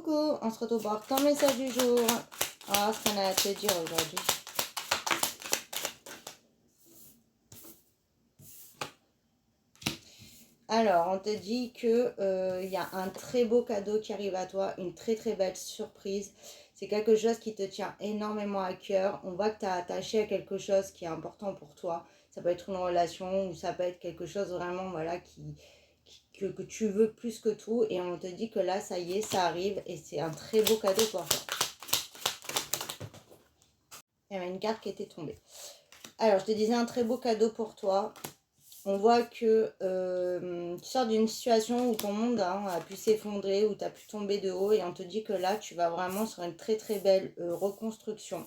Coucou, on se retrouve pour ton message du jour. Ah, ce qu'on a à te dire aujourd'hui. Alors, on te dit que y a un très beau cadeau qui arrive à toi, une très très belle surprise. C'est quelque chose qui te tient énormément à cœur. On voit que tu as attaché à quelque chose qui est important pour toi. Ça peut être une relation ou ça peut être quelque chose vraiment voilà, que tu veux plus que tout. Et on te dit que là, ça y est, ça arrive et c'est un très beau cadeau pour toi. Il y avait une carte qui était tombée. Alors, je te disais un très beau cadeau pour toi. On voit que tu sors d'une situation où ton monde a pu s'effondrer, où tu as pu tomber de haut et on te dit que là, tu vas vraiment sur une très très belle reconstruction.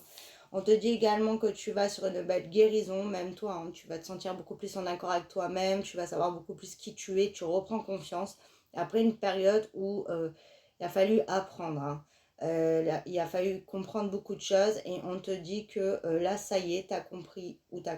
On te dit également que tu vas sur une belle guérison, même toi, tu vas te sentir beaucoup plus en accord avec toi-même, tu vas savoir beaucoup plus qui tu es, tu reprends confiance. Après une période où il a fallu apprendre, il a fallu comprendre beaucoup de choses et on te dit que là, ça y est, tu as compris, ou t'as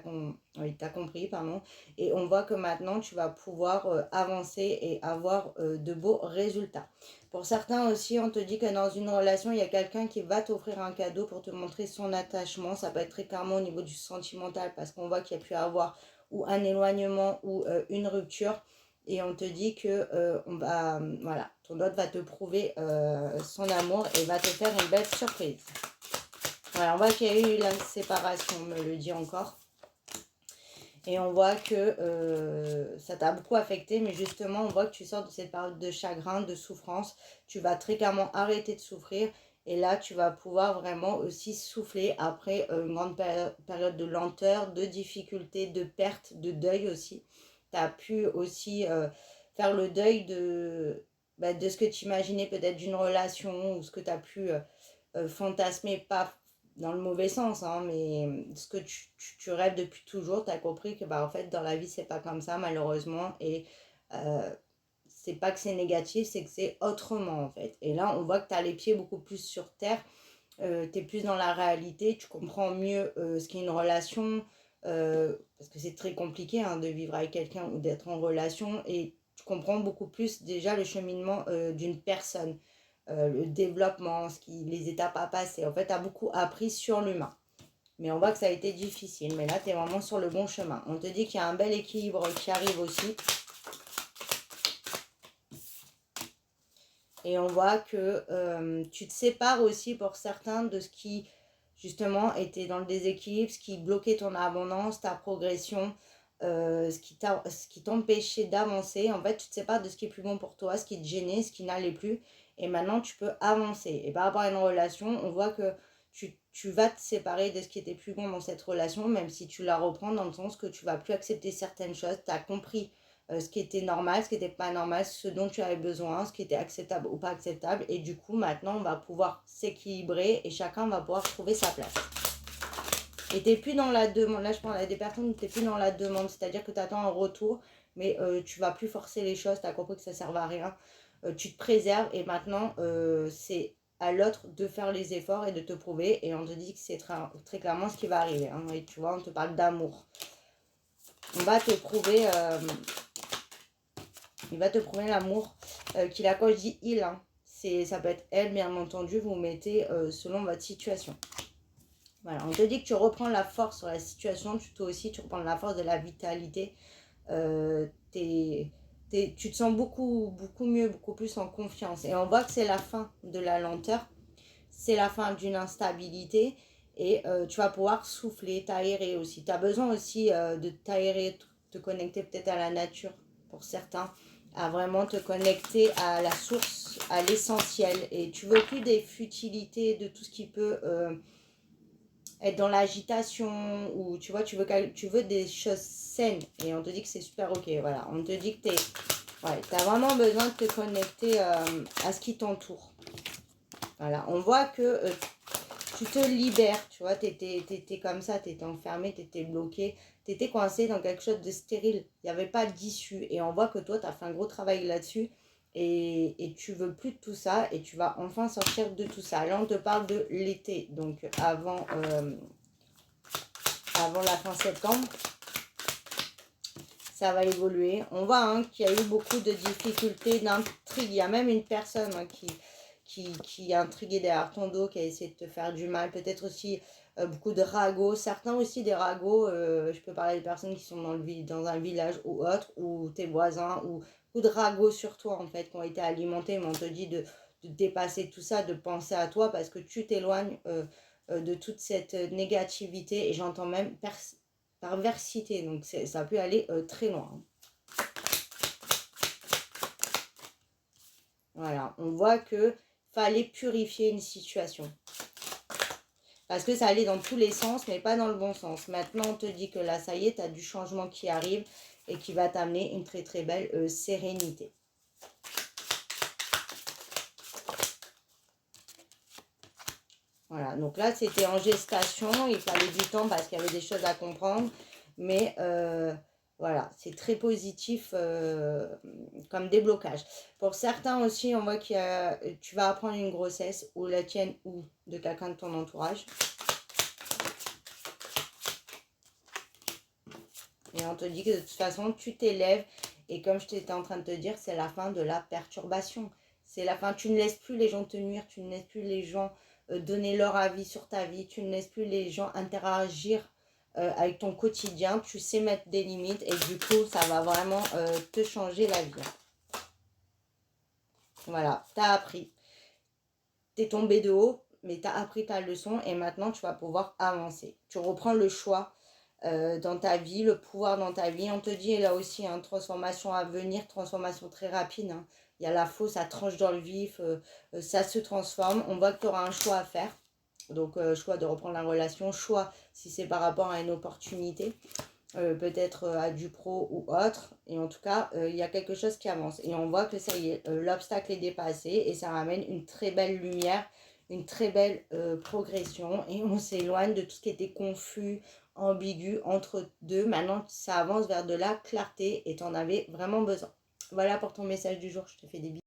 compris, pardon, et on voit que maintenant, tu vas pouvoir avancer et avoir de beaux résultats. Pour certains aussi, on te dit que dans une relation, il y a quelqu'un qui va t'offrir un cadeau pour te montrer son attachement. Ça peut être très clairement au niveau du sentimental parce qu'on voit qu'il y a pu avoir ou un éloignement ou une rupture. Et on te dit que voilà, ton autre va te prouver son amour et va te faire une belle surprise. Voilà, on voit qu'il y a eu la séparation, on me le dit encore. Et on voit que ça t'a beaucoup affecté, mais justement, on voit que tu sors de cette période de chagrin, de souffrance. Tu vas très clairement arrêter de souffrir. Et là, tu vas pouvoir vraiment aussi souffler après une grande période de lenteur, de difficulté, de perte, de deuil aussi. Tu as pu aussi faire le deuil de ce que tu imaginais peut-être d'une relation ou ce que tu as pu fantasmer, pas dans le mauvais sens, mais ce que tu rêves depuis toujours, tu as compris que en fait dans la vie c'est pas comme ça malheureusement et c'est pas que c'est négatif, c'est que c'est autrement en fait. Et là on voit que tu as les pieds beaucoup plus sur terre, tu es plus dans la réalité, tu comprends mieux ce qu'est une relation, parce que c'est très compliqué de vivre avec quelqu'un ou d'être en relation et tu comprends beaucoup plus déjà le cheminement d'une personne. Le développement, les étapes à passer. En fait, tu as beaucoup appris sur l'humain. Mais on voit que ça a été difficile. Mais là, tu es vraiment sur le bon chemin. On te dit qu'il y a un bel équilibre qui arrive aussi. Et on voit que tu te sépares aussi pour certains de ce qui, justement, était dans le déséquilibre, ce qui bloquait ton abondance, ta progression, ce qui t'empêchait d'avancer. En fait, tu te sépares de ce qui est plus bon pour toi, ce qui te gênait, ce qui n'allait plus. Et maintenant, tu peux avancer. Et par rapport à une relation, on voit que tu vas te séparer de ce qui était plus bon dans cette relation, même si tu la reprends dans le sens que tu vas plus accepter certaines choses. Tu as compris ce qui était normal, ce qui n'était pas normal, ce dont tu avais besoin, ce qui était acceptable ou pas acceptable. Et du coup, maintenant, on va pouvoir s'équilibrer et chacun va pouvoir trouver sa place. Et tu n'es plus dans la demande. Là, je parle à des personnes où tu n'es plus dans la demande. C'est-à-dire que tu attends un retour, mais tu ne vas plus forcer les choses. Tu as compris que ça ne sert à rien. Tu te préserves et maintenant, c'est à l'autre de faire les efforts et de te prouver. Et on te dit que c'est très clairement ce qui va arriver. Et tu vois, on te parle d'amour. On va te prouver... il va te prouver l'amour qu'il a. Quand je dis il, ça peut être elle, bien entendu. Vous mettez selon votre situation. Voilà, on te dit que tu reprends la force sur la situation. Toi aussi, tu reprends la force de la vitalité. Tu te sens beaucoup mieux, beaucoup plus en confiance. Et on voit que c'est la fin de la lenteur. C'est la fin d'une instabilité. Et tu vas pouvoir souffler, t'aérer aussi. Tu as besoin aussi de t'aérer, te connecter peut-être à la nature pour certains, à vraiment te connecter à la source, à l'essentiel. Et tu veux plus des futilités, de tout ce qui peut être dans l'agitation, ou tu vois, tu veux des choses saines. Et on te dit que c'est super ok. Voilà, on te dit que t'as vraiment besoin de te connecter à ce qui t'entoure. Voilà, on voit que tu te libères, tu vois, t'étais comme ça, t'étais enfermé, t'étais bloqué, t'étais coincé dans quelque chose de stérile, il n'y avait pas d'issue. Et on voit que toi, tu as fait un gros travail là-dessus et tu veux plus de tout ça et tu vas enfin sortir de tout ça. Là, on te parle de l'été, donc avant la fin septembre. Ça va évoluer. On voit qu'il y a eu beaucoup de difficultés, d'intrigues. Il y a même une personne qui qui a intrigué derrière ton dos, qui a essayé de te faire du mal. Peut-être aussi beaucoup de ragots. Certains aussi des ragots, je peux parler des personnes qui sont dans un village ou autre, ou tes voisins, ou beaucoup de ragots sur toi en fait, qui ont été alimentés. Mais on te dit de dépasser tout ça, de penser à toi parce que tu t'éloignes de toute cette négativité. Et j'entends même perversité. Donc ça peut aller très loin. Voilà, on voit que fallait purifier une situation. Parce que ça allait dans tous les sens, mais pas dans le bon sens. Maintenant, on te dit que là, ça y est, tu as du changement qui arrive et qui va t'amener une très très belle sérénité. Voilà, donc là, c'était en gestation. Il fallait du temps parce qu'il y avait des choses à comprendre. Mais voilà, c'est très positif comme déblocage. Pour certains aussi, on voit que tu vas apprendre une grossesse, ou la tienne ou de quelqu'un de ton entourage. Et on te dit que de toute façon, tu t'élèves. Et comme je t'étais en train de te dire, c'est la fin de la perturbation. C'est la fin. Tu ne laisses plus les gens te nuire. Tu ne laisses plus les gens donner leur avis sur ta vie. Tu ne laisses plus les gens interagir avec ton quotidien. Tu sais mettre des limites. Et du coup, ça va vraiment te changer la vie. Voilà, tu as appris. Tu es tombé de haut, mais tu as appris ta leçon. Et maintenant, tu vas pouvoir avancer. Tu reprends le choix dans ta vie, le pouvoir dans ta vie. On te dit là aussi, hein, transformation à venir, transformation très rapide. Hein. Il y a la faux, ça tranche dans le vif, ça se transforme. On voit que tu auras un choix à faire. Donc, choix de reprendre la relation, choix si c'est par rapport à une opportunité, peut-être à du pro ou autre. Et en tout cas, il y a quelque chose qui avance. Et on voit que ça y est, l'obstacle est dépassé et ça ramène une très belle lumière, une très belle progression. Et on s'éloigne de tout ce qui était confus, ambigu entre deux. Maintenant, ça avance vers de la clarté et tu en avais vraiment besoin. Voilà pour ton message du jour. Je te fais des bisous.